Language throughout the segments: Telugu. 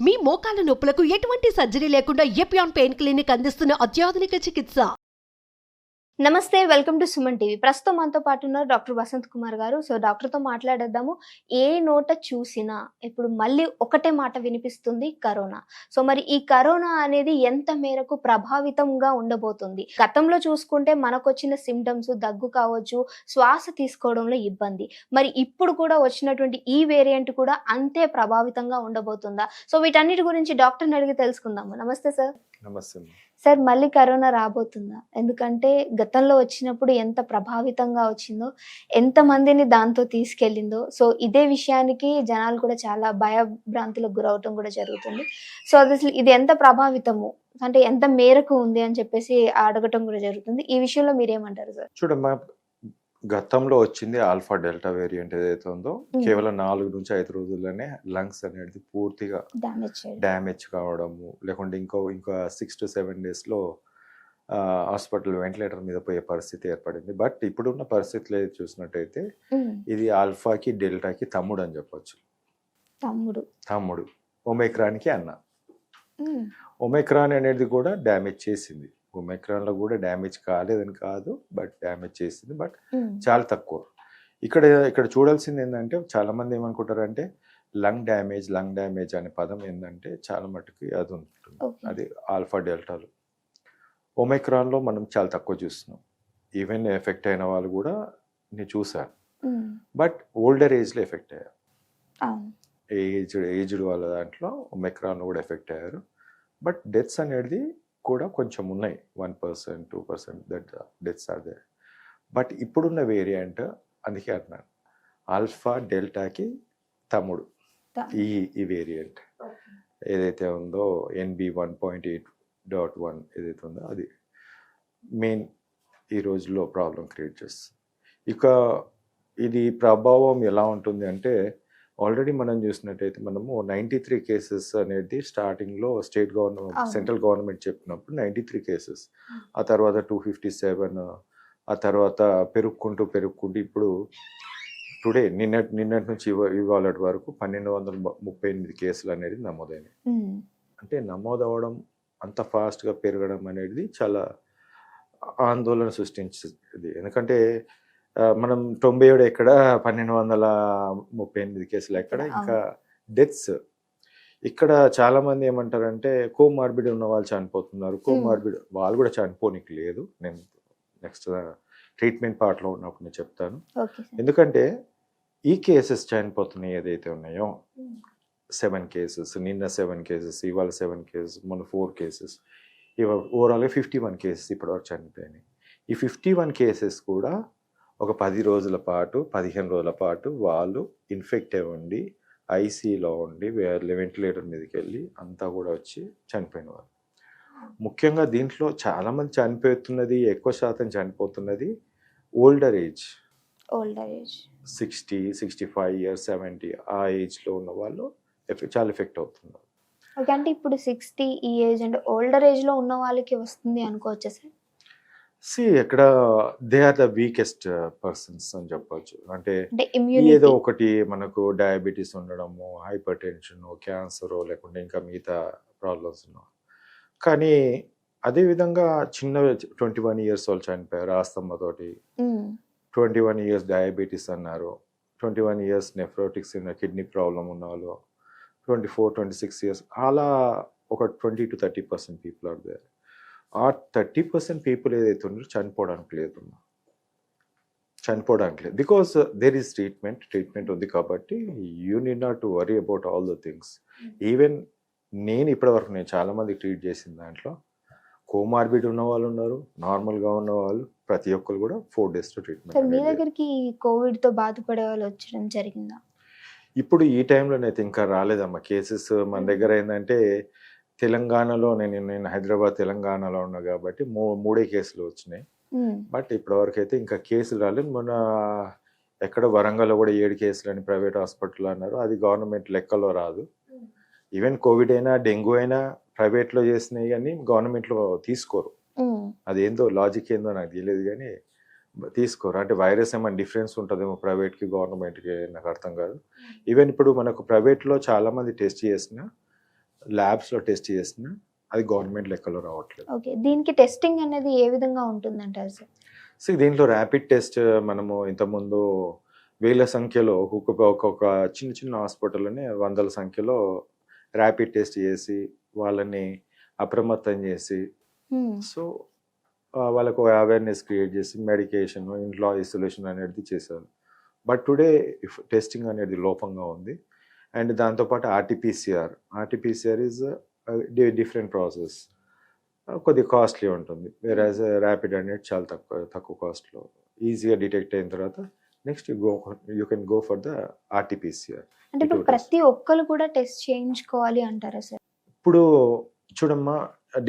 మీ మోకాల నొప్పులకు ఎటువంటి సర్జరీ లేకుండా ఎపియాన్ పెయిన్ క్లినిక్ అందిస్తున్న అత్యాధునిక చికిత్స. నమస్తే, వెల్కమ్ టు సుమన్ టీవీ. ప్రస్తుతం మనతో పాటు ఉన్నారు డాక్టర్ వసంత్ కుమార్ గారు. సో డాక్టర్తో మాట్లాడేద్దాము. ఏ నోట చూసినా ఇప్పుడు మళ్ళీ ఒకటే మాట వినిపిస్తుంది, కరోనా. సో మరి ఈ కరోనా అనేది ఎంత మేరకు ప్రభావితంగా ఉండబోతుంది? గతంలో చూసుకుంటే మనకు వచ్చిన సిమ్టమ్స్ దగ్గు కావచ్చు, శ్వాస తీసుకోవడంలో ఇబ్బంది. మరి ఇప్పుడు కూడా వచ్చినటువంటి ఈ వేరియంట్ కూడా అంతే ప్రభావితంగా ఉండబోతుందా? సో వీటన్నిటి గురించి డాక్టర్ని అడిగి తెలుసుకుందాము. నమస్తే సార్. నమస్తే. సార్, మళ్ళీ కరోనా రాబోతుందా? ఎందుకంటే గతంలో వచ్చినప్పుడు ఎంత ప్రభావితంగా వచ్చిందో, ఎంతమందిని దాంతో తీసుకెళ్ళిందో. సో ఇదే విషయానికి జనాలు కూడా చాలా భయభ్రాంతులకు గురవటం కూడా జరుగుతుంది. సో అది అసలు ఇది ఎంత ప్రభావితము, అంటే ఎంత మేరకు ఉంది అని చెప్పేసి అడగటం కూడా జరుగుతుంది. ఈ విషయంలో మీరేమంటారు సార్? చూడమ్మా, గతంలో వచ్చింది ఆల్ఫా డెల్టా వేరియంట్ ఏదైతే ఉందో కేవలం 4 నుంచి 5 రోజుల్లోనే లంగ్స్ అనేది పూర్తిగా డ్యామేజ్ కావడము, లేకుంటే ఇంకా 6 to 7 డేస్లో హాస్పిటల్ వెంటిలేటర్ మీద పోయే పరిస్థితి ఏర్పడింది. బట్ ఇప్పుడున్న పరిస్థితులు ఏది చూసినట్టయితే ఇది ఆల్ఫాకి డెల్టాకి తమ్ముడు అని చెప్పొచ్చు. తమ్ముడు ఒమైక్రాన్కి అన్న. ఒమైక్రాన్ అనేది కూడా డ్యామేజ్ చేసింది. ఒమైక్రాన్లో కూడా డ్యామేజ్ కాలేదని కాదు, బట్ డ్యామేజ్ చేసింది, బట్ చాలా తక్కువ. ఇక్కడ చూడాల్సింది ఏంటంటే, చాలా మంది ఏమనుకుంటారంటే లంగ్ డ్యామేజ్ అనే పదం ఏంటంటే చాలా మటుకు అది ఉంటుంది. అది ఆల్ఫా డెల్టాలో. ఒమైక్రాన్లో మనం చాలా తక్కువ చూస్తున్నాం. ఈవెన్ ఎఫెక్ట్ అయిన వాళ్ళు కూడా నేను చూసాను, బట్ ఓల్డర్ ఏజ్లో ఎఫెక్ట్ అయ్యారు. ఏజ్డ్ వాళ్ళ దాంట్లో ఒమైక్రాన్లో కూడా ఎఫెక్ట్ అయ్యారు. బట్ డెత్స్ అనేది కూడా కొంచెం ఉన్నాయి, 1%, 2% that deaths are there. But ఇప్పుడున్న వేరియంట్, అందుకే అంటున్నాను, ఆల్ఫా డెల్టాకి తమ్ముడు ఈ వేరియంట్ ఏదైతే ఉందో NB1.8.1 ఏదైతే ఉందో అది మెయిన్ ఈ రోజుల్లో ప్రాబ్లం క్రియేట్ చేస్తుంది. ఇక ఇది ప్రభావం ఎలా ఉంటుంది అంటే, ఆల్రెడీ మనం చూసినట్టయితే మనము 93 కేసెస్ అనేది స్టార్టింగ్లో స్టేట్ గవర్నమెంట్, సెంట్రల్ గవర్నమెంట్ చెప్పినప్పుడు 93 కేసెస్, ఆ తర్వాత 257, ఆ తర్వాత పెరుగుకుంటూ ఇప్పుడు టుడే నిన్నటి నుంచి ఇవాళ వరకు 1238 కేసులు అనేది నమోదైనాయి. అంటే నమోదవడం అంత ఫాస్ట్గా పెరగడం అనేది చాలా ఆందోళన సృష్టించింది. ఎందుకంటే మనం 97 ఎక్కడ, 1238 కేసులు ఎక్కడ, ఇంకా డెత్స్ ఇక్కడ చాలా మంది ఏమంటారంటే కోమార్బిడ్ ఉన్న వాళ్ళు చనిపోతున్నారు. కోమార్బిడ్ వాళ్ళు కూడా చనిపోనికి లేదు. నేను నెక్స్ట్ ట్రీట్మెంట్ పార్ట్లో ఉన్నప్పుడు నేను చెప్తాను. ఎందుకంటే ఈ కేసెస్ చనిపోతున్నాయి ఏదైతే ఉన్నాయో, 7 కేసెస్, నిన్న 7 కేసెస్, ఇవాళ 7 కేసెస్, మొన్న 4 కేసెస్, ఇవాళ ఓవరాల్గా 51 కేసెస్ ఇప్పటివరకు చనిపోయినాయి. ఈ 51 కేసెస్ కూడా ఒక 10 రోజుల పాటు, 15 రోజుల పాటు వాళ్ళు ఇన్ఫెక్ట్ అయి ఉండి ఐసీలో ఉండి వెంటిలేటర్ మీదకి వెళ్ళి అంతా కూడా వచ్చి చనిపోయిన వాళ్ళు. ముఖ్యంగా దీంట్లో చాలామంది చనిపోతున్నది, ఎక్కువ శాతం చనిపోతున్నది ఓల్డర్ ఏజ్, 60, 65 years, 70 ఆ ఏజ్లో ఉన్న వాళ్ళు చాలా ఎఫెక్ట్ అవుతున్నారు. ఓకే, అంటే ఇప్పుడు 60 ఈ ఏజ్ అంటే ఓల్డర్ ఏజ్లో ఉన్న వాళ్ళకి వస్తుంది అనుకోవచ్చా సార్? ఇక్కడ they are the weakest persons అని చెప్పొచ్చు. అంటే ఏదో ఒకటి మనకు డయాబెటీస్ ఉండడము, హైపర్ టెన్షన్, క్యాన్సర్, లేకుంటే ఇంకా మిగతా ప్రాబ్లమ్స్ ఉన్నాం. కానీ అదేవిధంగా చిన్న 21 years వాళ్ళు చనిపోయారు ఆస్తమాతోటి, 21 years డయాబెటీస్ అన్నారు, 21 years నెఫ్రోటిక్స్ కిడ్నీ ప్రాబ్లం ఉన్న వాళ్ళు, 24, 26 years, అలా ఒక 20 to 30% పీపుల్ ఆర్ దేర్. ఆ 30% పీపుల్ ఏదైతే ఉన్నారో చనిపోవడానికి లేదు, బికాస్ దేర్ ఈస్ ట్రీట్మెంట్ ఉంది కాబట్టి you need not to worry about all the things. Even నేను ఇప్పటివరకు నేను చాలా మంది ట్రీట్ చేసిన దాంట్లో కోమార్బిడ్ ఉన్న వాళ్ళు ఉన్నారు, నార్మల్గా ఉన్న వాళ్ళు, ప్రతి ఒక్కరు కూడా 4 days ట్రీట్మెంట్. మీ దగ్గరికి కోవిడ్తో బాధపడే వాళ్ళు వచ్చడం జరిగిందా? ఇప్పుడు ఈ టైంలోనైతే ఇంకా రాలేదమ్మా కేసెస్ మన దగ్గర. ఏంటంటే తెలంగాణలో నేను హైదరాబాద్ తెలంగాణలో ఉన్నా కాబట్టి 3 కేసులు వచ్చినాయి. బట్ ఇప్పటివరకు అయితే ఇంకా కేసులు రాలేదు. మొన్న ఎక్కడ వరంగల్లో కూడా 7 కేసులు అని ప్రైవేట్ హాస్పిటల్ అన్నారు, అది గవర్నమెంట్ లెక్కలో రాదు. ఈవెన్ కోవిడ్ అయినా డెంగ్యూ అయినా ప్రైవేట్లో చేసినాయి కానీ గవర్నమెంట్లో తీసుకోరు. అదేందో లాజిక్ ఏందో నాకు తెలియదు కానీ తీసుకోరు. అంటే వైరస్ ఏమైనా డిఫరెన్స్ ఉంటుందేమో ప్రైవేట్కి గవర్నమెంట్కి, నాకు అర్థం కాదు. ఈవెన్ ఇప్పుడు మనకు ప్రైవేట్లో చాలామంది టెస్ట్ చేసిన ల్యాబ్స్లో టెస్ట్ చేసినా అది గవర్నమెంట్ లెక్కలో రావట్లేదు. ఓకే, దీనికి టెస్టింగ్ అనేది ఏ విధంగా ఉంటుందంటారు సార్? సో దీంట్లో ర్యాపిడ్ టెస్ట్ మనము ఇంతకుముందు వేల సంఖ్యలో ఒక్కొక్క చిన్న చిన్న హాస్పిటల్లోనే వందల సంఖ్యలో ర్యాపిడ్ టెస్ట్ చేసి వాళ్ళని అప్రమత్తం చేసి సో వాళ్ళకు అవేర్నెస్ క్రియేట్ చేసి మెడికేషన్, ఇంట్లో ఐసోలేషన్ అనేది చేశారు. బట్ టుడే టెస్టింగ్ అనేది లోపంగా ఉంది. అండ్ దాంతోపాటు ఆర్టీపీసీఆర్ ఈజ్ డిఫరెంట్ ప్రాసెస్, కొద్దిగా కాస్ట్లీ ఉంటుంది. వేరాజ్ ర్యాపిడ్ అనేది చాలా తక్కువ కాస్ట్లో ఈజీగా డిటెక్ట్ అయిన తర్వాత next you can go for the RTPCR. అంటే ఇప్పుడు ప్రతి ఒక్కరు కూడా టెస్ట్ చేయించుకోవాలి అంటారా సార్? ఇప్పుడు చూడమ్మా,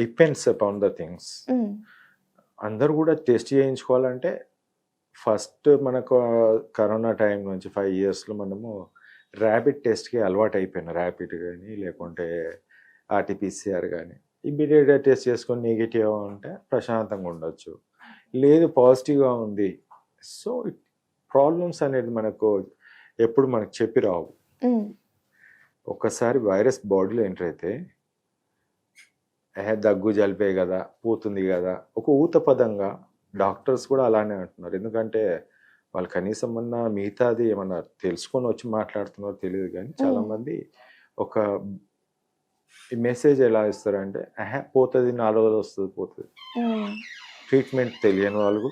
డిపెండ్స్ అపాన్ ద థింగ్స్. అందరూ కూడా టెస్ట్ చేయించుకోవాలంటే ఫస్ట్ మనకు కరోనా టైం నుంచి 5 yearsలో మనము ర్యాపిడ్ టెస్ట్కి అలవాటు అయిపోయినా, ర్యాపిడ్ కానీ లేకుంటే ఆర్టీపీసీఆర్ కానీ ఇమ్మీడియట్గా టెస్ట్ చేసుకొని నెగిటివ్ ఉంటే ప్రశాంతంగా ఉండొచ్చు. లేదు పాజిటివ్గా ఉంది, సో ప్రాబ్లమ్స్ అనేది మనకు ఎప్పుడు మనకు చెప్పి రావు. ఒక్కసారి వైరస్ బాడీలో ఎంటర్ అయితే దగ్గు జలిపే కదా, పోతుంది కదా, ఒక ఊత పదంగా డాక్టర్స్ కూడా అలానే అంటున్నారు. ఎందుకంటే వాళ్ళు కనీసం మిగతాది ఏమన్నా తెలుసుకొని వచ్చి మాట్లాడుతున్నారో తెలియదు, కానీ చాలామంది ఒక మెసేజ్ ఎలా ఇస్తారంటే పోతుంది, 4 రోజులు వస్తుంది, పోతుంది. ట్రీట్మెంట్ తెలియని వాళ్ళు,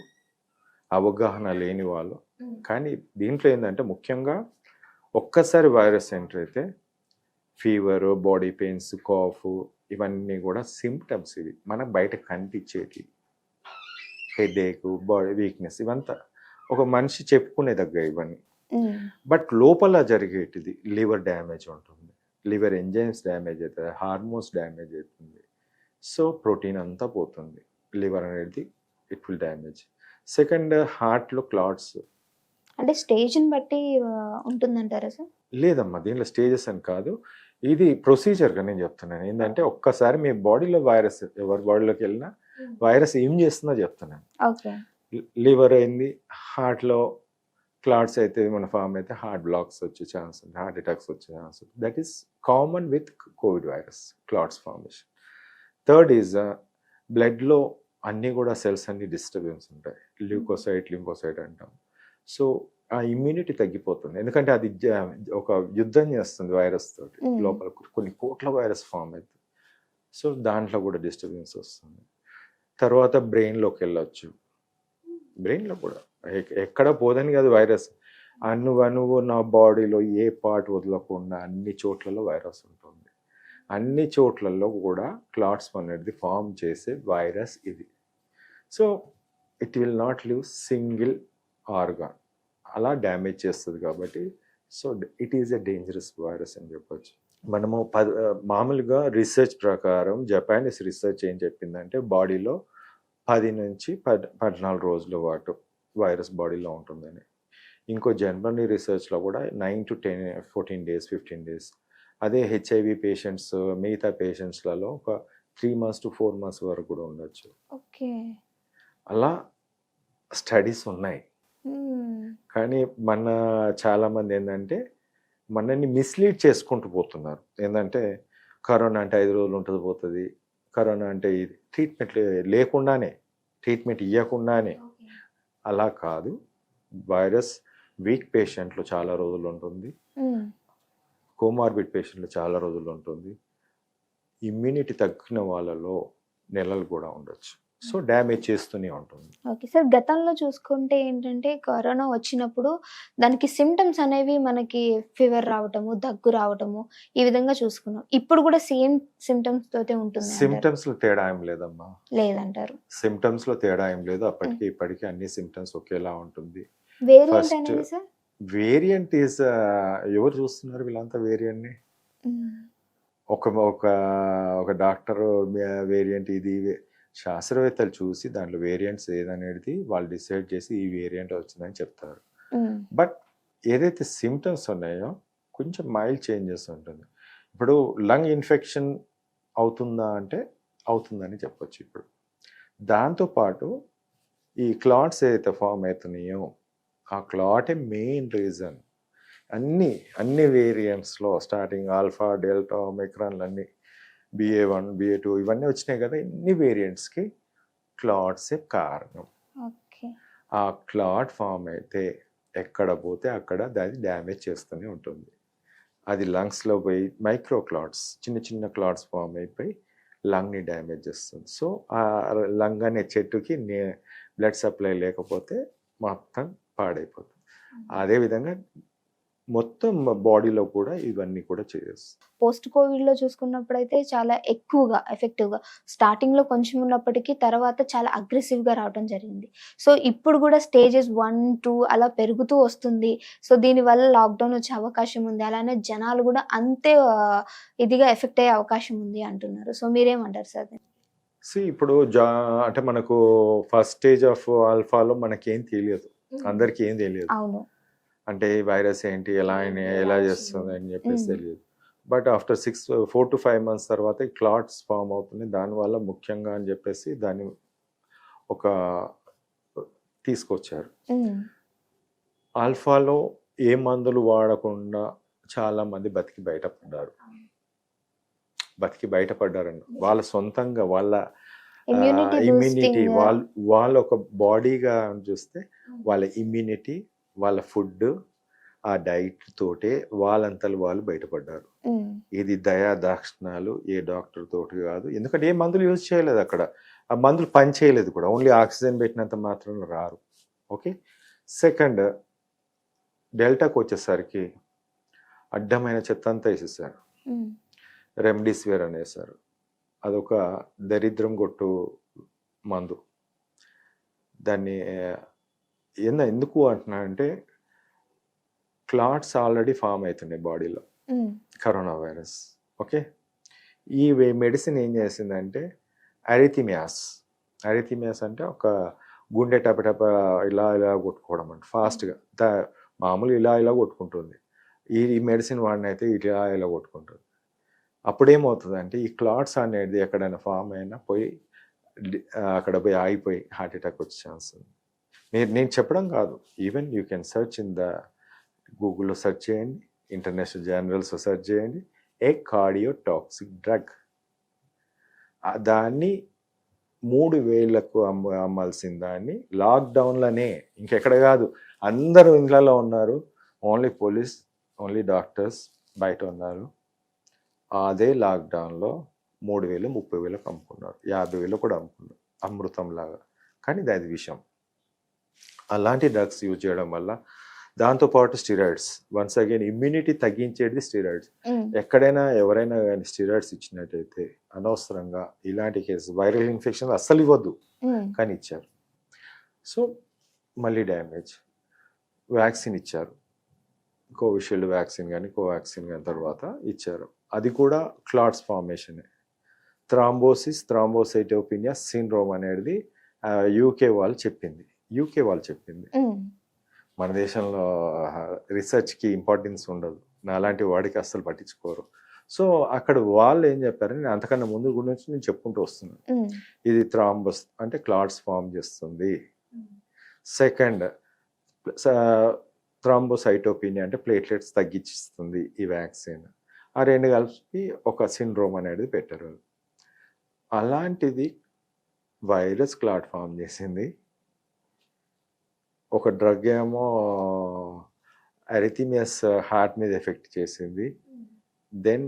అవగాహన లేని వాళ్ళు. కానీ దీంట్లో ఏంటంటే ముఖ్యంగా ఒక్కసారి వైరస్ ఎంటర్ అయితే ఫీవర్, బాడీ పెయిన్స్, కాఫ్ ఇవన్నీ కూడా సిమ్టమ్స్. ఇవి మనకు బయట కనిపించేటి హెడేక్, బాడీ వీక్నెస్ ఇవంతా ఒక మనిషి చెప్పుకునే దగ్గర ఇవన్నీ. బట్ లోపల జరిగేటిది లివర్ డ్యామేజ్ ఉంటుంది, లివర్ ఎంజైమ్స్ డ్యామేజ్ అవుతుంది, హార్మోన్స్ డ్యామేజ్ అవుతుంది. సో ప్రోటీన్ అంతా పోతుంది, లివర్ అనేది ఇట్ విల్ డ్యామేజ్. సెకండ్, హార్ట్లో క్లాట్స్. అంటే స్టేజ్ని బట్టి ఉంటుందంటారా సార్? లేదమ్మా, దీనిలో స్టేజెస్ అని కాదు, ఇది ప్రొసీజర్గా నేను చెప్తున్నాను. ఏంటంటే ఒక్కసారి మీ బాడీలో వైరస్, ఎవరి బాడీలోకి వెళ్ళినా వైరస్ ఏం చేస్తుందో చెప్తున్నాను. లివర్ అయింది, హార్ట్లో క్లాట్స్ అయితే మన ఫామ్ అయితే హార్ట్ బ్లాక్స్ వచ్చే ఛాన్స్ ఉంది, హార్ట్ అటాక్స్ వచ్చే ఛాన్స్ ఉంది. That is common with COVID virus, clots formation. Third is బ్లడ్లో అన్నీ కూడా సెల్స్ అన్ని డిస్టర్బెన్స్ ఉంటాయి, లింకోసైట్ అంటాం. సో ఆ ఇమ్యూనిటీ తగ్గిపోతుంది, ఎందుకంటే అది ఒక యుద్ధం చేస్తుంది వైరస్ తోటి. లోపల కొన్ని కోట్ల వైరస్ ఫామ్ అవుతుంది, సో దాంట్లో కూడా డిస్టర్బెన్స్ వస్తుంది. తర్వాత బ్రెయిన్లోకి వెళ్ళొచ్చు, బ్రెయిన్లో కూడా ఎక్కడ పోదని కాదు వైరస్, అణువు నా బాడీలో ఏ పార్ట్ వదలకుండా అన్ని చోట్లలో వైరస్ ఉంటుంది. అన్ని చోట్లలో కూడా క్లాట్స్ అనేది ఫామ్ చేసే వైరస్ ఇది. So it will not live single organ, అలా డ్యామేజ్ చేస్తుంది. కాబట్టి so it is a dangerous virus అని చెప్పొచ్చు. మనము మామూలుగా రీసెర్చ్ ప్రకారం జపానీస్ రీసెర్చ్ ఏం చెప్పిందంటే బాడీలో 10 నుంచి 14 రోజుల పాటు వైరస్ బాడీలో ఉంటుందని. ఇంకో జర్మనీ రీసెర్చ్లో కూడా 9 to 14 days 15 days. అదే హెచ్ఐవి పేషెంట్స్, మిగతా పేషెంట్స్లలో ఒక 3 months to 4 months వరకు కూడా ఉండొచ్చు. ఓకే, అలా స్టడీస్ ఉన్నాయి. కానీ మన చాలామంది ఏంటంటే మనల్ని మిస్లీడ్ చేసుకుంటూ పోతున్నారు. ఏంటంటే కరోనా అంటే 5 రోజులు ఉంటుంది పోతుంది, కరోనా అంటే ఇది ట్రీట్మెంట్ లేకుండానే, ట్రీట్మెంట్ ఇవ్వకుండానే. అలా కాదు, వైరస్ వీక్ పేషెంట్లు చాలా రోజులు ఉంటుంది, కోమార్బిడ్ పేషెంట్లు చాలా రోజులు ఉంటుంది, ఇమ్యూనిటీ తగ్గిన వాళ్ళలో నెలలు కూడా ఉండొచ్చు. సో డ్యామేజ్ చేస్తూనే ఉంటుంది. ఓకే సార్, గతంలో చూసుకుంటే ఏంటంటే కరోనా వచ్చినప్పుడు దానికి సిమ్టమ్స్ అనేవి మనకి ఫీవర్ రావటము, దగ్గు రావటము ఈ విధంగా చూసుకున్నాం. ఇప్పుడు కూడా సేమ్ సిమ్టమ్స్ తోటే ఉంటుంది. సిమ్టమ్స్ లో తేడా ఏం లేదమ్మా, లేదంటారు? సిమ్టమ్స్ లో తేడా ఏం లేదు, అప్పటికి ఇప్పటికి అన్ని సిమ్టమ్స్ ఒకేలా ఉంటుంది. వేరియంట్ అనేది సార్? వేరియంట్ ఈజ్ ఎవరు చూస్తున్నారు వీళ్ళంతా వేరియంట్ ని? ఒక డాక్టర్ వేరియంట్ ఇది, శాస్త్రవేత్తలు చూసి దాంట్లో వేరియంట్స్ ఏదనేది వాళ్ళు డిసైడ్ చేసి ఈ వేరియంట్ వచ్చిందని చెప్తారు. బట్ ఏదైతే సిమ్టమ్స్ ఉన్నాయో కొంచెం మైల్డ్ చేంజెస్ ఉంటుంది. ఇప్పుడు లంగ్ ఇన్ఫెక్షన్ అవుతుందా అంటే అవుతుందని చెప్పొచ్చు. ఇప్పుడు దాంతోపాటు ఈ క్లాట్స్ ఏదైతే ఫామ్ అవుతున్నాయో ఆ క్లాటే మెయిన్ రీజన్. అన్ని వేరియంట్స్లో స్టార్టింగ్ ఆల్ఫా, డెల్టా, ఒమిక్రాన్లు అన్ని BA1, BA2 ఇవన్నీ వచ్చినాయి కదా. ఇన్ని వేరియంట్స్కి క్లాట్సే కారణం. ఓకే. ఆ క్లాట్ ఫామ్ అయితే ఎక్కడ పోతే అక్కడ దాన్ని డ్యామేజ్ చేస్తూనే ఉంటుంది. అది లంగ్స్లో పోయి మైక్రో క్లాట్స్, చిన్న చిన్న క్లాట్స్ ఫామ్ అయిపోయి లంగ్ని డ్యామేజ్ చేస్తుంది. సో ఆ లంగ్ అనే చెట్టుకి బ్లడ్ సప్లై లేకపోతే మొత్తం పాడైపోతుంది. అదేవిధంగా మొత్తం బాడీలో కూడా ఇవన్నీ కూడా చేస్తుంది. పోస్ట్ కోవిడ్లో చూసుకున్నప్పుడైతే చాలా ఎక్కువగా ఎఫెక్టివ్గా స్టార్టింగ్లో కొంచెం ఉన్నప్పటికీ తర్వాత చాలా అగ్రెసివ్గా రావడం జరిగింది. సో ఇప్పుడు కూడా స్టేజెస్ 1, 2 అలా పెరుగుతూ వస్తుంది. సో దీనివల్ల లాక్డౌన్ వచ్చే అవకాశం ఉంది. అలానే జనాలు కూడా అంతే ఇదిగా ఎఫెక్ట్ అయ్యే అవకాశం ఉంది అంటున్నారు. సో మీరేమంటారు సార్? ఇప్పుడు అంటే మనకు ఫస్ట్ స్టేజ్ ఆఫ్ ఆల్ఫాలో మనకేం తెలియదు, అందరికీ ఏం తెలియదు. అవును. అంటే ఈ వైరస్ ఏంటి, ఎలా చేస్తుంది అని చెప్పేసి తెలియదు. బట్ ఆఫ్టర్ 4 to 5 months తర్వాత ఈ క్లాట్స్ ఫామ్ అవుతుంది. దానివల్ల ముఖ్యంగా అని చెప్పేసి దాన్ని ఒక తీసుకొచ్చారు. ఆల్ఫాలో ఏ మందులు వాడకుండా చాలా మంది బతికి బయటపడ్డారండి. వాళ్ళ సొంతంగా వాళ్ళ ఇమ్యూనిటీ, వాళ్ళ ఒక బాడీగా చూస్తే వాళ్ళ ఇమ్యూనిటీ, వాళ్ళ ఫుడ్, ఆ డైట్ తోటే వాళ్ళంతలు వాళ్ళు బయటపడ్డారు. ఇది దయా దాక్షిణాలు ఏ డాక్టర్ తోటి కాదు. ఎందుకంటే ఏ మందులు యూజ్ చేయలేదు అక్కడ, ఆ మందులు పని చేయలేదు కూడా. ఓన్లీ ఆక్సిజన్ పెట్టినంత మాత్రం రారు. ఓకే. సెకండ్, డెల్టాకు వచ్చేసరికి అడ్డమైన చెత్త అంతా వేసేసారు. రెమ్డెసివిర్ అనేసారు. అదొక దరిద్రం కొట్టు మందు. దాన్ని ఎందుకు అంటున్నా అంటే క్లాట్స్ ఆల్రెడీ ఫామ్ అవుతున్నాయి బాడీలో, కరోనా వైరస్. ఓకే. ఈ మెడిసిన్ ఏం చేసిందంటే అరిథిమియాస్ అంటే ఒక గుండె టపటప ఇలా కొట్టుకోవడం అంటే ఫాస్ట్గా మామూలు ఇలా కొట్టుకుంటుంది. ఈ మెడిసిన్ వాడినైతే ఇలా కొట్టుకుంటుంది. అప్పుడేమవుతుంది అంటే ఈ క్లాట్స్ అనేది ఎక్కడైనా ఫామ్ అయినా పోయి అక్కడ పోయి ఆగిపోయి హార్ట్ అటాక్ వచ్చే ఛాన్స్ ఉంది. నేను చెప్పడం కాదు, even you can search in the గూగుల్లో సెర్చ్ చేయండి, ఇంటర్నేషనల్ జర్నల్స్లో సెర్చ్ చేయండి. ఏ కార్డియోటాక్సిక్ డ్రగ్. దాన్ని 3,000కు అమ్మాల్సిన దాన్ని లాక్డౌన్లోనే, ఇంకెక్కడ కాదు, అందరూ ఇంట్లో ఉన్నారు, ఓన్లీ పోలీస్, ఓన్లీ డాక్టర్స్ బయట ఉన్నారు. అదే లాక్డౌన్లో 3,000, 30,000కు అమ్ముకున్నారు, 50,000 కూడా అమ్ముకున్నారు అమృతంలాగా. కానీ అది విషయం. అలాంటి డ్రగ్స్ యూజ్ చేయడం వల్ల, దాంతోపాటు స్టిరాయిడ్స్, వన్స్ అగైన్ ఇమ్యూనిటీ తగ్గించేది స్టిరాయిడ్స్. ఎక్కడైనా ఎవరైనా కానీ స్టిరాయిడ్స్ ఇచ్చినట్టయితే అనవసరంగా ఇలాంటి కేసు వైరల్ ఇన్ఫెక్షన్ అస్సలు ఇవ్వద్దు, కానీ ఇచ్చారు. సో మళ్ళీ డ్యామేజ్. వ్యాక్సిన్ ఇచ్చారు, కోవిషీల్డ్ వ్యాక్సిన్ కానీ కోవాక్సిన్ కానీ తర్వాత ఇచ్చారు. అది కూడా క్లాట్స్ ఫార్మేషనే. థ్రాంబోసైటోపినియా సిండ్రోమ్ అనేది యూకే వాళ్ళు చెప్పింది. మన దేశంలో రీసెర్చ్కి ఇంపార్టెన్స్ ఉండదు, నాలాంటి వాడికి అస్సలు పట్టించుకోరు. సో అక్కడ వాళ్ళు ఏం చెప్పారని నేను అంతకన్నా ముందు గురించి నేను చెప్పుకుంటూ వస్తున్నాను. ఇది థ్రాంబస్ అంటే క్లాట్స్ ఫామ్ చేస్తుంది. సెకండ్, థ్రాంబోసైటోపినియా అంటే ప్లేట్లెట్స్ తగ్గించిస్తుంది ఈ వ్యాక్సిన్. ఆ రెండు కలిపి ఒక సిండ్రోమ్ అనేది పెట్టారు. అలాంటిది వైరస్ క్లాట్ ఫామ్ చేసింది. ఒక డ్రగ్ ఏమో అరిథిమియస్ హార్ట్ మీద ఎఫెక్ట్ చేసింది. దెన్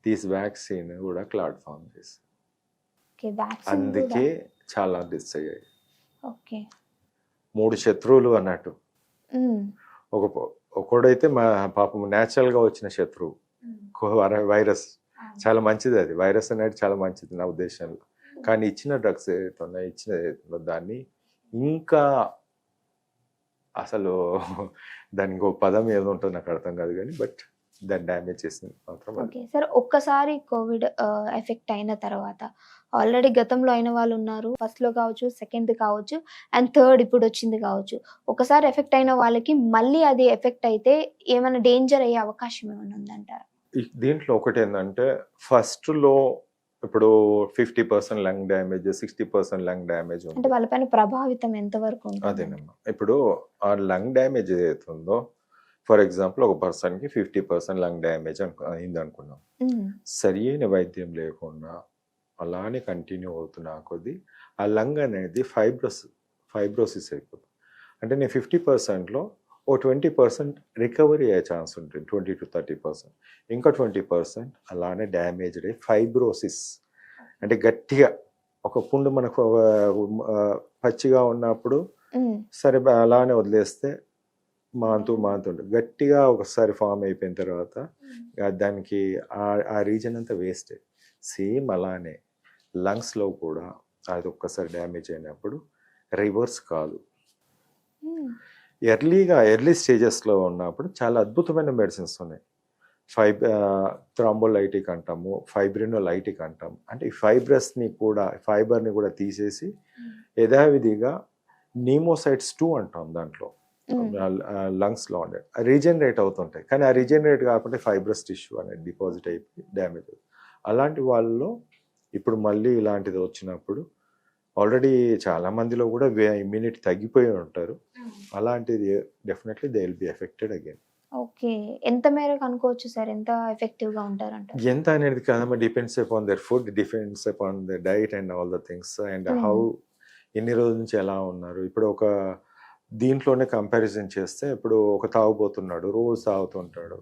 దిస్ వ్యాక్సిన్ కూడా క్లాట్ ఫామ్ చేసింది. అందుకే చాలా డిస్ అయ్యాయి. 3 శత్రువులు అన్నట్టు. ఒకడైతే మా పాపం న్యాచురల్గా వచ్చిన శత్రువు వైరస్. చాలా మంచిది, అది వైరస్ అనేది చాలా మంచిది నా ఉద్దేశంలో. కానీ ఇచ్చిన డ్రగ్స్ ఏదైతే ఉన్నాయో, దాన్ని ఇంకా అసలు దానికి ఇంకో పదం ఏదో ఉంటుంది నాకు అర్థం కాదు, కానీ బట్ దాన్ని డ్యామేజ్ చేసింది మాత్రం. ఓకే సార్, ఒక్కసారి కోవిడ్ ఎఫెక్ట్ అయిన తర్వాత ఆల్రెడీ గతంలో అయిన వాళ్ళు ఉన్నారు, ఫస్ట్లో కావచ్చు, సెకండ్ కావచ్చు, అండ్ థర్డ్ ఇప్పుడు వచ్చింది కావచ్చు. ఒకసారి ఎఫెక్ట్ అయిన వాళ్ళకి మళ్ళీ అది ఎఫెక్ట్ అయితే ఏమైనా డేంజర్ అయ్యే అవకాశం ఏమైనా ఉందంటారా? దీంట్లో ఒకటి ఏంటంటే, ఫస్ట్లో ఇప్పుడు 50% లంగ్ డ్యామేజ్, 60% లంగ్ డ్యామేజ్ ఉంది. అంటే వాళ్ళపైన ప్రభావితం ఎంతవరకు ఉంటుంది? అదేనమ్మా. ఇప్పుడు ఆ లంగ్ డ్యామేజ్ ఏదైతే ఉందో ఫర్ ఎగ్జాంపుల్ ఒక పర్సన్కి 50% లంగ్ డ్యామేజ్ అయింది అనుకున్నాం. సరి అయిన వైద్యం లేకుండా అలానే కంటిన్యూ అవుతున్నా కొద్దీ ఆ లంగ్ అనేది ఫైబ్రోసిస్ అయిపోతుంది. అంటే నేను 50%లో ఓ 20% రికవరీ అయ్యే ఛాన్స్ ఉంటుంది, 20-30%. ఇంకా 20% అలానే డ్యామేజ్డ్ అయ్యి ఫైబ్రోసిస్ అంటే గట్టిగా ఒక పుండు మనకు పచ్చిగా ఉన్నప్పుడు సరే అలానే వదిలేస్తే మాంతు ఉంటుంది, గట్టిగా ఒకసారి ఫామ్ అయిపోయిన తర్వాత దానికి ఆ రీజన్ అంతా వేస్ట్. సేమ్ అలానే లంగ్స్లో కూడా అది ఒక్కసారి డ్యామేజ్ అయినప్పుడు రివర్స్ కాదు. ఎర్లీ స్టేజెస్లో ఉన్నప్పుడు చాలా అద్భుతమైన మెడిసిన్స్ ఉన్నాయి. థ్రాంబోలైటిక్ అంటాము, ఫైబ్రినోలైటిక్ అంటాము. అంటే ఈ ఫైబర్ని కూడా తీసేసి యథావిధిగా నీమోసైట్స్ 2 అంటాం దాంట్లో లంగ్స్లో ఉండే రీజనరేట్ అవుతుంటాయి. కానీ ఆ రీజనరేట్ కాకుండా ఫైబ్రస్ టిష్యూ అనేది డిపాజిట్ అయిపోయి డ్యామేజ్ అవుతుంది. అలాంటి వాళ్ళలో ఇప్పుడు మళ్ళీ ఇలాంటిది వచ్చినప్పుడు ఆల్రెడీ చాలా మందిలో కూడా ఇమ్యూనిటీ తగ్గిపోయి ఉంటారు. అలాంటిది definitely they will be affected again. Okay, ఎంత మేరకు అనుకోవచ్చు సార్, ఎంత ఎఫెక్టివ్ గా ఉంటారంట? ఎంత అనేది కాదమ్మా, depends upon there food, depends upon the diet and all the things and how ఎన్ని రోజుల నుంచి ఎలా ఉన్నారు. ఇప్పుడు ఒక దీంట్లోనే కంపారిజన్ చేస్తే ఇప్పుడు ఒక తాగుబోతున్నాడు, రోజు తాగుతుంటాడు,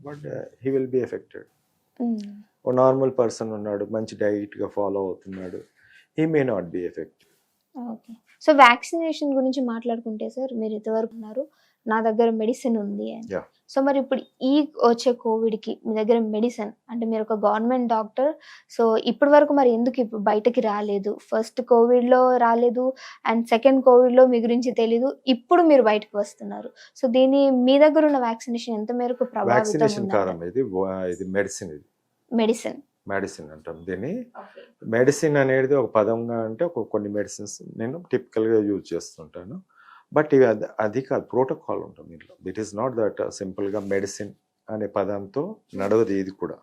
but he will be affected. A normal person ఉన్నాడు, మంచి డైట్గా ఫాలో అవుతున్నాడు, he may not be affected. Okay, so vaccination గురించి మాట్లాడుకుంటే సార్, మీరు ఇంతవరకు ఉన్నారు నా దగ్గర మెడిసిన్ ఉంది అని. Yeah. సో మరి ఇప్పుడు ఈ వచ్చే కోవిడ్కి మీ దగ్గర మెడిసిన్ అంటే మీరు ఒక గవర్నమెంట్ డాక్టర్, సో ఇప్పటి వరకు మరి ఎందుకు ఇప్పుడు బయటకి రాలేదు? ఫస్ట్ కోవిడ్లో రాలేదు అండ్ సెకండ్ కోవిడ్లో మీ గురించి తెలీదు, ఇప్పుడు మీరు బయటకు వస్తున్నారు. సో దీని మీ దగ్గర ఉన్న వ్యాక్సినేషన్ ఎంత మేరకు వ్యాక్సినేషన్ కారం ప్రభావితం? ఇది మెడిసిన్. ఇది మెడిసిన్ అంటాం దీన్ని. మెడిసిన్ అనేది ఒక పదంగా అంటే కొన్ని మెడిసిన్స్ నేను టిపికల్గా యూజ్ చేస్తుంటాను. బట్ ఇవి అది కాదు, ప్రోటోకాల్ ఉంటుంది ఇంట్లో. ఇట్ ఈస్ నాట్ దట్ సింపుల్గా మెడిసిన్ అనే పదంతో నడవదు ఇది కూడా.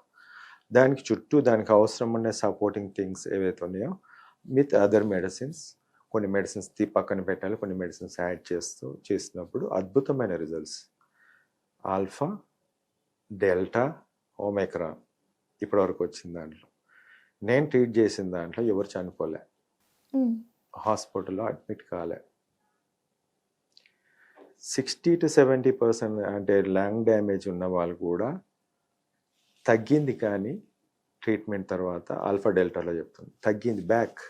దానికి చుట్టూ దానికి అవసరం ఉండే సపోర్టింగ్ థింగ్స్ ఏవైతే ఉన్నాయో విత్ అదర్ మెడిసిన్స్, కొన్ని మెడిసిన్స్ పక్కన పెట్టాలి, కొన్ని మెడిసిన్స్ యాడ్ చేసినప్పుడు అద్భుతమైన రిజల్ట్స్. ఆల్ఫా, డెల్టా, ఒమైక్రాన్ ఇప్పటివరకు వచ్చిన దాంట్లో నేను ట్రీట్ చేసిన దాంట్లో ఎవరు చనిపోలే, హాస్పిటల్లో అడ్మిట్ కాలే. 60-70% అంటే లంగ్ డ్యామేజ్ ఉన్న వాళ్ళు కూడా తగ్గింది. కానీ ట్రీట్మెంట్ తర్వాత ఆల్ఫా డెల్టాలో చెప్తుంది తగ్గింది, బ్యాక్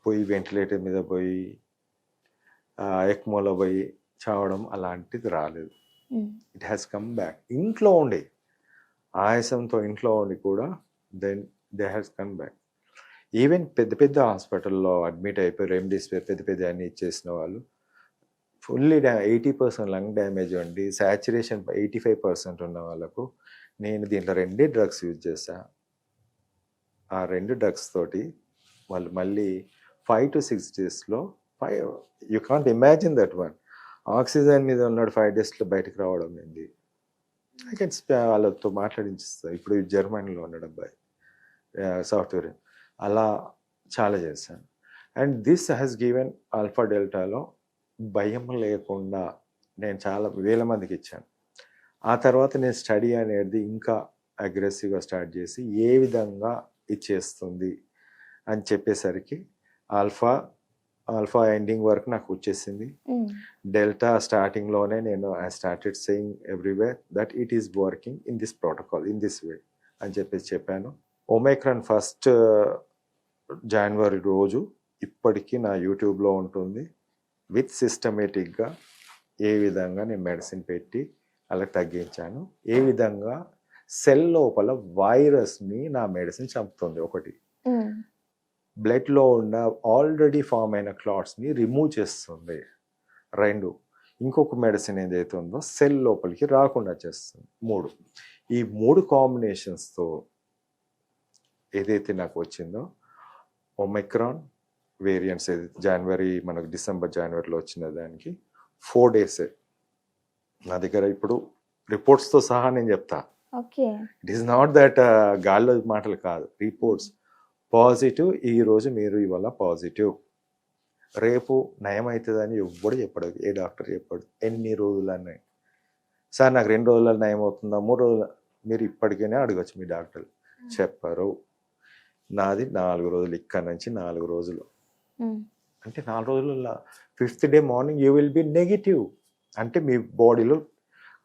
పోయి వెంటిలేటర్ మీద పోయి ఎక్మోలో పోయి చావడం అలాంటిది రాలేదు. It has come back. ఇంట్లో ఉండి ఆయాసంతో ఇంట్లో ఉండి కూడా then they has come back. Even పెద్ద హాస్పిటల్లో అడ్మిట్ అయిపోయి రెమ్డెసివిర్ పెద్ద అన్ని ఇచ్చేసిన వాళ్ళు ఫుల్లీ 80% లంగ్ డ్యామేజ్ ఉండి సాచురేషన్ 85% ఉన్న వాళ్ళకు నేను దీంట్లో 2 డ్రగ్స్ యూజ్ చేశా. ఆ 2 డ్రగ్స్ తోటి వాళ్ళు మళ్ళీ 5 to 6 daysలో you can't imagine that one. Oxygen మీద ఉన్నాడు 5 daysలో బయటకు రావడం ఏంది. ఐ కెన్ వాళ్ళతో మాట్లాడించిస్తా. ఇప్పుడు జర్మనీలో ఉన్నాడు అబ్బాయి, సాఫ్ట్వేర్. అలా చాలా చేశాను. And this has given alpha డెల్టాలో భయం లేకుండా నేను చాలా వేల మందికి ఇచ్చాను. ఆ తర్వాత నేను స్టడీ అనేది ఇంకా అగ్రెసివ్గా స్టార్ట్ చేసి ఏ విధంగా ఇచ్చేస్తుంది అని చెప్పేసరికి ఆల్ఫా ఎండింగ్ వరకు నాకు వచ్చేసింది. డెల్టా స్టార్టింగ్లోనే నేను I started saying everywhere that it is working in this protocol in this way అని చెప్పాను. ఒమైక్రాన్ 1st January రోజు ఇప్పటికీ నా యూట్యూబ్లో ఉంటుంది విత్ సిస్టమేటిక్గా ఏ విధంగా నేను మెడిసిన్ పెట్టి అలా తగ్గించాను, ఏ విధంగా సెల్ లోపల వైరస్ని నా మెడిసిన్ చంపుతుంది. ఒకటి, బ్లడ్లో ఉన్న ఆల్రెడీ ఫామ్ అయిన క్లాట్స్ని రిమూవ్ చేస్తుంది. 2, ఇంకొక మెడిసిన్ ఏదైతే ఉందో సెల్ లోపలికి రాకుండా చేస్తుంది. 3, ఈ 3 కాంబినేషన్స్తో ఏదైతే నాకు వచ్చిందో ఒమైక్రాన్ వేరియంట్స్ ఏదైతే మనకు డిసెంబర్ జనవరిలో వచ్చిన దానికి 4 days నా దగ్గర ఇప్పుడు రిపోర్ట్స్తో సహా నేను చెప్తా. ఇట్ ఈస్ నాట్ దట్ గాల్లో మాటలు కాదు, రిపోర్ట్స్ పాజిటివ్. ఈరోజు మీరు ఇవాళ పాజిటివ్, రేపు నయం అవుతుందని ఎవ్వడు చెప్పడు, ఏ డాక్టర్ చెప్పడు ఎన్ని రోజులు అన్నాయి. సార్ నాకు 2 రోజుల్లో నయం అవుతుందా 3 రోజులు, మీరు ఇప్పటికైనా అడగచ్చు మీ డాక్టర్, చెప్పరు. నాది 4 రోజులు, ఇక్కడ నుంచి 4 రోజులు అంటే 4 రోజులలో 5th day morning you will be negative, అంటే మీ బాడీలో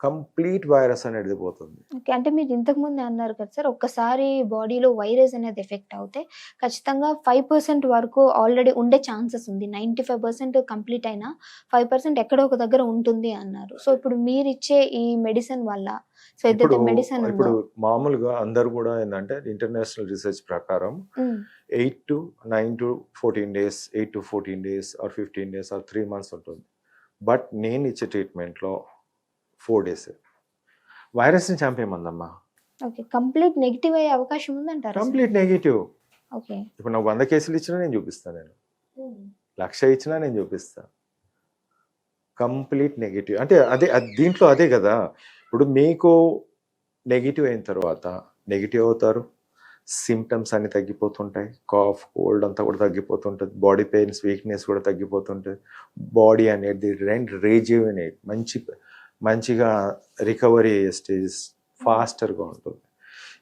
కంప్లీట్ వైరస్ అనేది పోతుంది. ఓకే. అంటే మీరు ఇంతకు ముందే అన్నారు కదా సార్, ఒక్కసారి బాడీలో వైరస్ అనేది ఎఫెక్ట్ అవుతే ఖచ్చితంగా 5% వరకు ఆల్రెడీ ఉండే ఛాన్సెస్ ఉంది. 95% కంప్లీట్ అయినా 5% ఎక్కడో ఒక దగ్గర ఉంటుంది అన్నారు. సో ఇప్పుడు మీరిచ్చే ఈ మెడిసిన్ వల్ల, సో ఏదైతే మెడిసిన్ ఇప్పుడు మామూలుగా అందరు కూడా ఏంటంటే ఇంటర్నేషనల్ రీసెర్చ్ ప్రకారం 8 to 9 to 14 days, 8 to 14 days or 15 days or 3 months ఉంటుంది. బట్ నేను ఇచ్చే ట్రీట్మెంట్లో 4 days వైరస్ని చంపేయమందమ్మా. ఓకే. కంప్లీట్ నెగిటివ్ అయ్యే అవకాశం ఉందంటారు. Complete negative. ఓకే. ఇప్పుడు నాకు 100 కేసులు ఇచ్చినా నేను చూపిస్తాను, నేను 1,00,000 ఇచ్చినా నేను చూపిస్తాను. కంప్లీట్ నెగిటివ్ అంటే అదే దీంట్లో అదే కదా. ఇప్పుడు మీకు నెగిటివ్ అయిన తర్వాత నెగిటివ్ అవుతారు, సిమ్టమ్స్ అన్ని తగ్గిపోతుంటాయి, కాఫ్ కోల్డ్ అంతా కూడా తగ్గిపోతుంటుంది, బాడీ పెయిన్స్ వీక్నెస్ కూడా తగ్గిపోతుంటుంది, బాడీ అనేది రీజ్యూవినేట్ మంచిగా రికవరీ అయ్యే స్టేజెస్ ఫాస్టర్గా ఉంటుంది.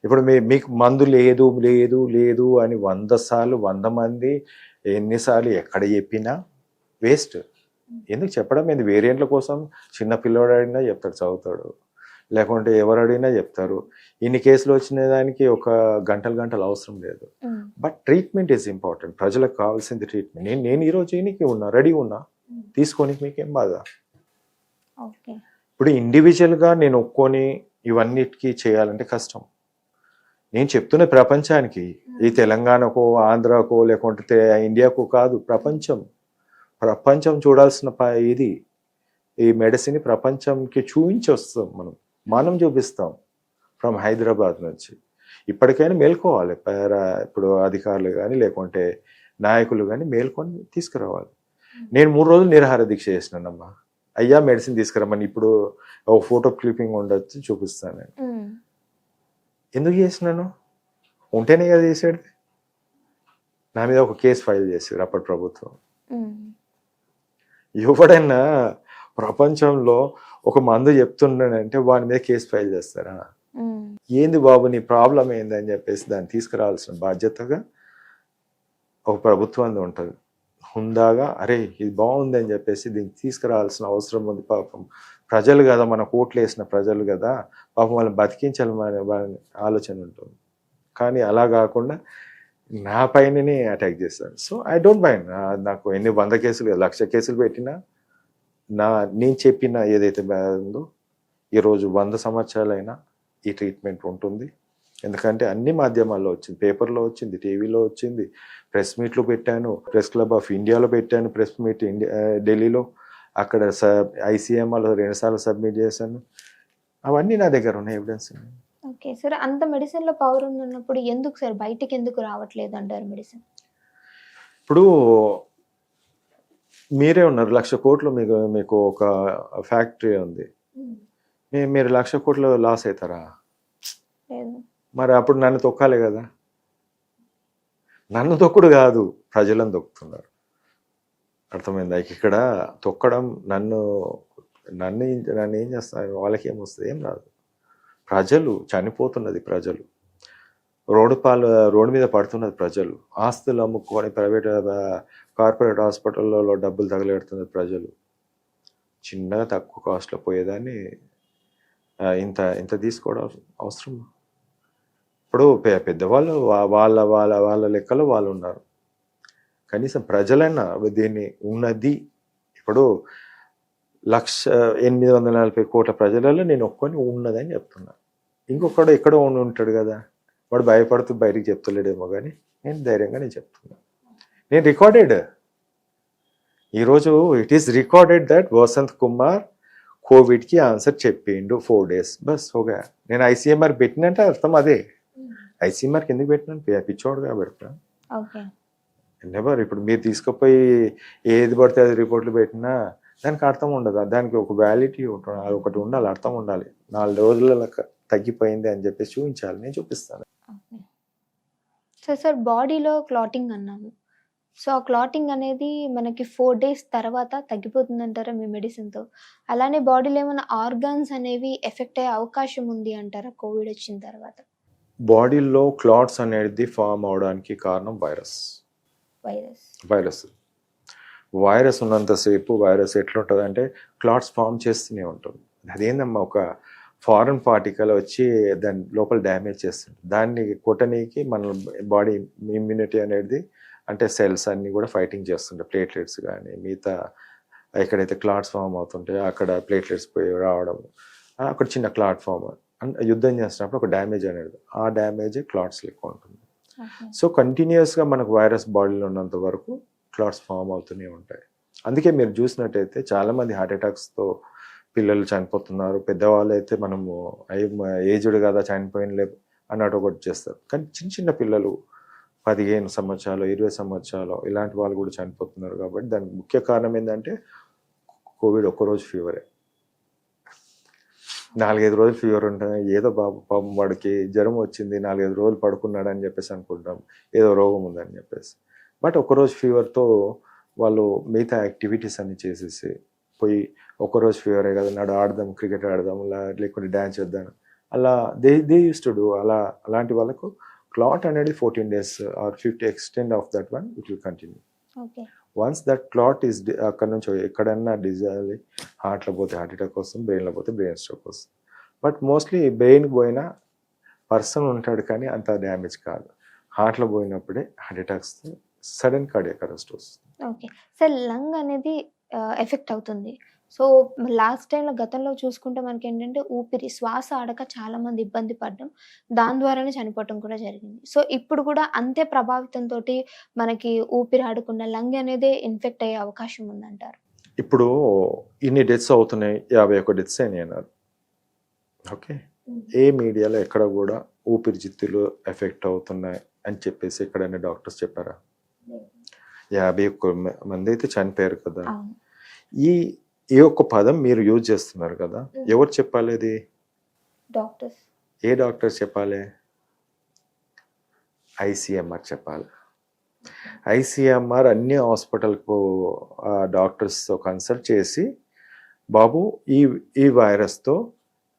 ఇప్పుడు మీకు మందు లేదు లేదు లేదు అని 100 సార్లు 100 మంది ఎన్నిసార్లు ఎక్కడ చెప్పినా వేస్ట్. ఎందుకు చెప్పడం ఏంది? వేరియంట్ల కోసం చిన్న పిల్లోడు అడిగినా చెప్తాడు, చదువుతాడు, లేకుంటే ఎవరు అడిగినా చెప్తారు. ఇన్ని కేసులు వచ్చిన దానికి ఒక గంటలు అవసరం లేదు. But treatment is important. ప్రజలకు కావాల్సింది ట్రీట్మెంట్. నేను ఈరోజు ఈయనకి ఉన్నా, రెడీ ఉన్నా, తీసుకొని మీకేం బాధ. ఓకే. ఇప్పుడు ఇండివిజువల్గా నేను ఒక్కొని ఇవన్నిటికీ చేయాలంటే కష్టం. నేను చెప్తున్న ప్రపంచానికి, ఈ తెలంగాణకో ఆంధ్రాకో లేకుంటే ఇండియాకో కాదు, ప్రపంచం చూడాల్సిన ఇది ఈ మెడిసిన్ ప్రపంచంకి చూపించి వస్తాం, మనం చూపిస్తాం ఫ్రమ్ హైదరాబాద్ నుంచి. ఇప్పటికైనా మేల్కోవాలి ఇప్పుడు అధికారులు కానీ లేకుంటే నాయకులు కానీ మేల్కొని తీసుకురావాలి. నేను 3 రోజులు నిరాహార దీక్ష చేసినానమ్మా. అయ్యా మెడిసిన్ తీసుకురమ్మని. ఇప్పుడు ఒక ఫోటో క్లిప్పింగ్ ఉండొచ్చు, చూపిస్తాను నేను. ఎందుకు చేసినాను? ఉంటేనే కదా చేసాడు. నా మీద ఒక కేసు ఫైల్ చేశారు అప్పటి ప్రభుత్వం. ఎవడైనా ప్రపంచంలో ఒక మందు చెప్తున్నాడంటే వాడి మీద కేసు ఫైల్ చేస్తారా? ఏంది బాబు నీ ప్రాబ్లం ఏంది అని చెప్పేసి దాన్ని తీసుకురావాల్సిన బాధ్యతగా ఒక ప్రభుత్వం ఉంటుంది. హుందాగా అరే ఇది బాగుంది అని చెప్పేసి దీన్ని తీసుకురావాల్సిన అవసరం ఉంది. పాపం ప్రజలు కదా, మన కోట్లు వేసిన ప్రజలు కదా, పాపం వాళ్ళని బతికించాలి వాళ్ళని ఆలోచన ఉంటుంది. కానీ అలా కాకుండా నా పైననే అటాక్ చేస్తాను. So I don't mind. నాకు ఎన్ని 100 కేసులు 1,00,000 కేసులు పెట్టినా నేను చెప్పిన ఏదైతే ఉందో ఈరోజు 100 సంవత్సరాలైనా ఈ ట్రీట్మెంట్ ఉంటుంది. ఎందుకంటే అన్ని మాధ్యమాల్లో వచ్చింది, పేపర్లో వచ్చింది, టీవీలో వచ్చింది, ప్రెస్ మీట్లు పెట్టాను, ప్రెస్ క్లబ్ ఆఫ్ ఇండియాలో పెట్టాను ప్రెస్ మీట్ ఢిల్లీలో, అక్కడ ICMRలో 2 సార్లు సబ్మిట్ చేశాను. అవన్నీ నా దగ్గర ఉన్నాయి, ఎవిడెన్స్. Okay sir. అంత మెడిసిన్ లో పవర్ ఉన్నప్పుడు ఎందుకు సార్ బయటికి ఎందుకు రావట్లేదు అంటారు మెడిసిన్? ఇప్పుడు మీరే ఉన్నారు, 1,00,000 కోట్లు మీకు ఒక ఫ్యాక్టరీ ఉంది, మీరు 1,00,000 కోట్లు లాస్ అవుతారా? మరి అప్పుడు నన్ను తొక్కాలి కదా. నన్ను తొక్కుడు కాదు, ప్రజలను తొక్కుతున్నారు. అర్థమైందా? ఇక్కడ తొక్కడం నన్ను ఏం చేస్తారు? వాళ్ళకి ఏమొస్తుంది? ఏం రాదు. ప్రజలు చనిపోతున్నది, ప్రజలు రోడ్డు మీద పడుతున్నది, ప్రజలు ఆస్తులు అమ్ముకొని కార్పొరేట్ హాస్పిటల్లో డబ్బులు తగలెడుతున్నది ప్రజలు. చిన్నగా తక్కువ కాస్ట్లో పోయేదాన్ని ఇంత తీసుకోవడం అవసరం? ఇప్పుడు పెద్దవాళ్ళు వాళ్ళ లెక్కలో వాళ్ళు ఉన్నారు. కనీసం ప్రజలైనా దీన్ని ఉన్నది. ఇప్పుడు 1,840 కోట్ల ప్రజలలో నేను ఒక్కొని ఉన్నదని చెప్తున్నా. ఇంకొకడు ఎక్కడో ఉంటాడు కదా, వాడు భయపడుతూ బయటికి చెప్తలేడేమో, కానీ నేను ధైర్యంగా చెప్తున్నా. నేను రికార్డెడ్, ఈరోజు it is recorded that Vasanth Kumar కోవిడ్కి ఆన్సర్ చెప్పిండు 4 days బస్ హోగా. నేను ICMR పెట్టినంటే అర్థం అదే. ICMRకి ఎందుకు పెట్టినాను? పిచ్చోడుగా పెడతాను. నెవర్. ఇప్పుడు మీరు తీసుకుపోయి ఏది పడితే అది రిపోర్ట్లు పెట్టినా దానికి అర్థం ఉండదు. దానికి ఒక వ్యాలిటీ ఉంటుంది, ఒకటి ఉండాలి, అర్థం ఉండాలి. 4 రోజుల తగ్గిపోయింది అని చెప్పేసి చూపించాలి. నేను చూపిస్తాను. సార్ బాడీలో క్లాటింగ్ అన్నాము. సో ఆ క్లాటింగ్ అనేది మనకి 4 డేస్ తర్వాత తగ్గిపోతుందంటారా మీ మెడిసిన్‌తో? అలానే బాడీలో ఏమైనా ఆర్గాన్స్ అనేవి ఎఫెక్ట్ అయ్యే అవకాశం ఉంది అంటారా కోవిడ్ వచ్చిన తర్వాత? బాడీలో క్లాట్స్ అనేది ఫామ్ అవడానికి కారణం వైరస్. వైరస్. వైరస్ ఉన్నంతసేపు వైరస్ ఎట్లుంటుందంటే క్లాట్స్ ఫామ్ చేస్తూనే ఉంటుంది. అదేందమ్మా ఒక ఫారెన్ పార్టికల్ వచ్చి దాని లోపల డ్యామేజ్ చేస్తుంది. దాన్ని కొట్టనీకి మన బాడీ ఇమ్యూనిటీ అనేది అంటే సెల్స్ అన్నీ కూడా ఫైటింగ్ చేస్తుంటాయి. ప్లేట్లెట్స్ కానీ మిగతా ఎక్కడైతే క్లాట్స్ ఫామ్ అవుతుంటాయో అక్కడ ప్లేట్లెట్స్ పోయి రావడం, అక్కడ చిన్న క్లాట్ ఫామ్ యుద్ధం చేస్తున్నప్పుడు ఒక డ్యామేజ్ అనేది, ఆ డ్యామేజ్ క్లాట్స్ ఎక్కువ ఉంటుంది. సో కంటిన్యూస్గా మనకు వైరస్ బాడీలో ఉన్నంత వరకు క్లాట్స్ ఫామ్ అవుతూనే ఉంటాయి. అందుకే మీరు చూసినట్టయితే చాలామంది హార్ట్ అటాక్స్తో పిల్లలు చనిపోతున్నారు. పెద్దవాళ్ళు అయితే మనము ఏజ్డ్ కదా చనిపోయినలే అన్నట్టు ఒకటి చేస్తారు. కానీ చిన్న చిన్న పిల్లలు 15 సంవత్సరాలు 20 సంవత్సరాలు ఇలాంటి వాళ్ళు కూడా చనిపోతున్నారు. కాబట్టి దానికి ముఖ్య కారణం ఏంటంటే కోవిడ్ ఒక్కరోజు ఫీవరే. 4-5 రోజులు ఫీవర్ ఉంటుంది, ఏదో బాబు పాపం వాడికి జ్వరం వచ్చింది 4-5 రోజులు పడుకున్నాడు అని చెప్పేసి అనుకుంటాం, ఏదో రోగం ఉందని చెప్పేసి. బట్ ఒకరోజు ఫీవర్తో వాళ్ళు మిగతా యాక్టివిటీస్ అన్ని చేసేసి పోయి ఒక్కరోజు ఫీవరే కదా నాడు ఆడదాం, క్రికెట్ ఆడదాం, లేకుంటే డ్యాన్స్ చేద్దాం, అలా దే యూస్ టు డూ. అలాంటి వాళ్ళకు క్లాట్ అనేది 14 days or 50 extend of that one it will continue. Once that clot is అక్కడ నుంచి ఎక్కడన్నా డిజైన్ హార్ట్లో పోతే హార్ట్ అటాక్ వస్తుంది, బ్రెయిన్లో పోతే బ్రెయిన్ స్ట్రోక్ వస్తుంది. బట్ మోస్ట్లీ బ్రెయిన్కి పోయిన పర్సన్ ఉంటాడు కానీ అంత డ్యామేజ్ కాదు. హార్ట్లో పోయినప్పుడే heart attacks sudden cardiac arrest వస్తుంది. ఓకే సార్, లంగ్ అనేది ఎఫెక్ట్ అవుతుంది. సో లాస్ట్ టైంలో గతంలో చూసుకుంటే మనకి ఏంటంటే ఊపిరి శ్వాస ఆడక చాలా మంది ఇబ్బంది పడడం, దాని ద్వారానే చనిపోవటం కూడా జరిగింది. సో ఇప్పుడు కూడా అంతే ప్రభావితంతో మనకి ఊపిరి ఆడకుండా లంగ్ అనేది ఇన్ఫెక్ట్ అయ్యే అవకాశం ఉందంటారు. ఇప్పుడు ఇన్ని డెత్స్ అవుతున్నాయి, 51 డెత్స్ అయినాయి అన్నారు. ఓకే, ఏ మీడియాలో ఎక్కడ కూడా ఊపిరితిత్తులు ఎఫెక్ట్ అవుతున్నాయి అని చెప్పేసి ఎక్కడైనా డాక్టర్స్ చెప్పారా? 51 మంది అయితే చనిపోయారు కదా. ఈ ఒక్క పదం మీరు యూజ్ చేస్తున్నారు కదా, ఎవరు చెప్పాలి అది? డాక్టర్స్. ఏ డాక్టర్స్ చెప్పాలి? ICMR చెప్పాలి. ICMR అన్ని హాస్పిటల్కు డాక్టర్స్తో కన్సల్ట్ చేసి బాబు ఈ వైరస్తో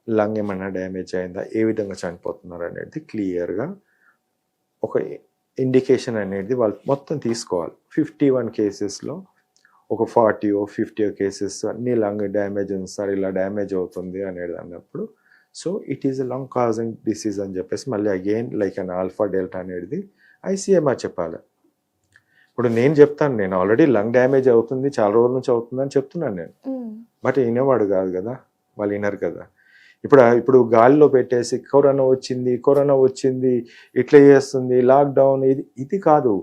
లంగ్ ఏమైనా డ్యామేజ్ అయిందా, ఏ విధంగా చనిపోతున్నారు అనేది క్లియర్గా ఒక ఇండికేషన్ అనేది వాళ్ళు మొత్తం తీసుకోవాలి. 51 కేసెస్లో ఒక 40-50 కేసెస్ అన్ని లంగ్ డ్యామేజ్ ఉంది సార్, ఇలా డ్యామేజ్ అవుతుంది అనేది అన్నప్పుడు so it is a lung causing disease అని చెప్పేసి మళ్ళీ again like an alpha delta అనేది ICMR చెప్పాలి. ఇప్పుడు నేను చెప్తాను, నేను ఆల్రెడీ లంగ్ డ్యామేజ్ అవుతుంది చాలా రోజుల నుంచి అవుతుందని చెప్తున్నాను నేను, బట్ వినేవాడు కాదు కదా, వాళ్ళు వినరు కదా. ఇప్పుడు గాలిలో పెట్టేసి కరోనా వచ్చింది ఇట్లా చేస్తుంది లాక్డౌన్, ఇది కాదు.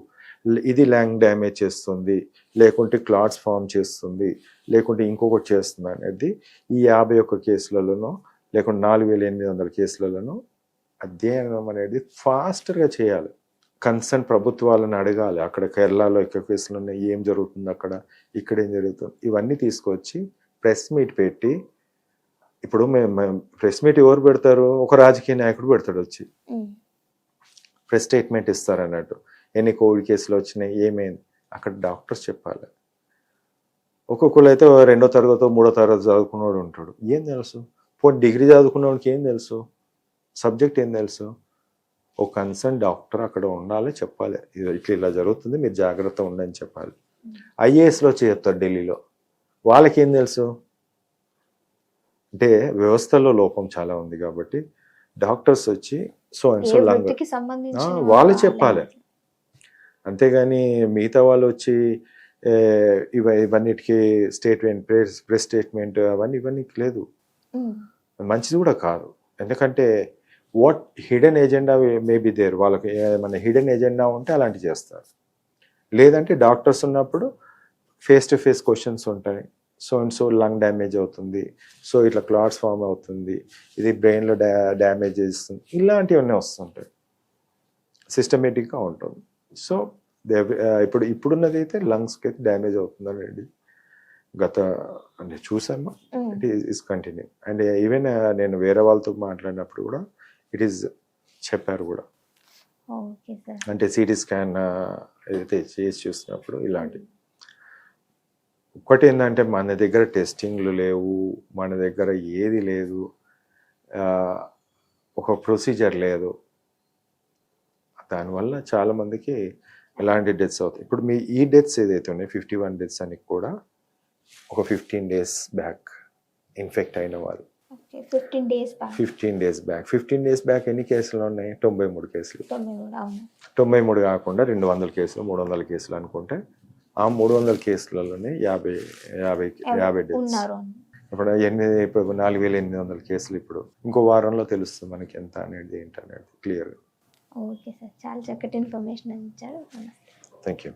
ఇది లంగ్ డ్యామేజ్ చేస్తుంది, లేకుంటే క్లాట్స్ ఫామ్ చేస్తుంది, లేకుంటే ఇంకొకటి చేస్తుంది అనేది ఈ 51 కేసులలోనో లేకుంటే 4800 కేసులలోనో అధ్యయనం అనేది ఫాస్ట్గా చేయాలి. కన్సర్న్ ప్రభుత్వాలను అడగాలి. అక్కడ కేరళలో ఎక్కువ కేసులు ఉన్నాయి, ఏం జరుగుతుంది అక్కడ, ఇక్కడ ఏం జరుగుతుంది, ఇవన్నీ తీసుకొచ్చి ప్రెస్ మీట్ పెట్టి. ఇప్పుడు మేము ప్రెస్ మీట్ ఎవరు పెడతారు? ఒక రాజకీయ నాయకుడు పెడతాడు, వచ్చి ప్రెస్ స్టేట్మెంట్ ఇస్తారు అన్నట్టు. ఎన్ని కోవిడ్ కేసులు వచ్చినాయి, ఏమైంది, అక్కడ డాక్టర్స్ చెప్పాలి. ఒక్కొక్కరు అయితే 2వ తరగతి 3వ తరగతి చదువుకున్నవాడు ఉంటాడు, ఏం తెలుసు? డిగ్రీ చదువుకున్నవాడికి ఏం తెలుసు? సబ్జెక్ట్ ఏం తెలుసు? ఒక కన్సర్న్ డాక్టర్ అక్కడ ఉండాలి, చెప్పాలి ఇలా జరుగుతుంది మీరు జాగ్రత్త ఉండని చెప్పాలి. IASలో చేస్తారు ఢిల్లీలో, వాళ్ళకేం తెలుసు? అంటే వ్యవస్థలో లోపం చాలా ఉంది కాబట్టి డాక్టర్స్ వచ్చి సో అండ్ సో లంగ్ వాళ్ళు చెప్పాలి. అంతేగాని మిగతా వాళ్ళు వచ్చి ఇవన్నిటికీ స్టేట్మెంట్ ప్రెస్ స్టేట్మెంట్ ఇవన్నీ లేదు, మంచిది కూడా కాదు. ఎందుకంటే what hidden agenda maybe there, వాళ్ళకి ఏమైనా హిడెన్ ఎజెండా ఉంటే అలాంటివి చేస్తారు. లేదంటే డాక్టర్స్ ఉన్నప్పుడు ఫేస్ టు ఫేస్ క్వశ్చన్స్ ఉంటాయి. So and so lung damage అవుతుంది, సో ఇట్లా క్లాట్స్ ఫామ్ అవుతుంది, ఇది బ్రెయిన్లో డ్యామేజ్ చేస్తుంది, ఇలాంటివన్నీ వస్తుంటాయి, సిస్టమేటిక్గా ఉంటుంది. సో ఇప్పుడున్నది అయితే లంగ్స్కి అయితే డ్యామేజ్ అవుతుంది అనేది అంటే చూసామా, it is continue. And even నేను వేరే వాళ్ళతో మాట్లాడినప్పుడు కూడా ఇట్ ఈస్ చెప్పారు కూడా. అంటే సిటీ స్కాన్ ఏదైతే చేసి చూసినప్పుడు ఇలాంటి ఒకటి ఏంటంటే మన దగ్గర టెస్టింగ్లు లేవు, మన దగ్గర ఏది లేదు, ఒక ప్రొసీజర్ లేదు. దానివల్ల చాలామందికి ఎలాంటి డెత్స్ అవుతాయి. ఇప్పుడు మీ ఈ డెత్స్ ఏదైతే ఉన్నాయి 51 డెత్స్ అని కూడా ఒక 15 days బ్యాక్ ఇన్ఫెక్ట్ అయిన వాళ్ళు. 15 days back. 15 days బ్యాక్ ఎన్ని కేసులు ఉన్నాయి? 93 కేసులు. 93, అవును. 93 కాకుండా 200 కేసులు, 300 కేసులు అనుకుంటే ఆ 300 కేసులలోనే 50 డెత్స్. ఉన్నారు. ఇప్పుడు ఇప్పుడు 4800 కేసులు. ఇప్పుడు ఇంకో వారంలో తెలుస్తుంది మనకి ఎంత అనేది ఏంటనేది క్లియర్గా. ఓకే సార్, చాలా చక్కటి ఇన్ఫర్మేషన్ ఇచ్చారు. Thank you.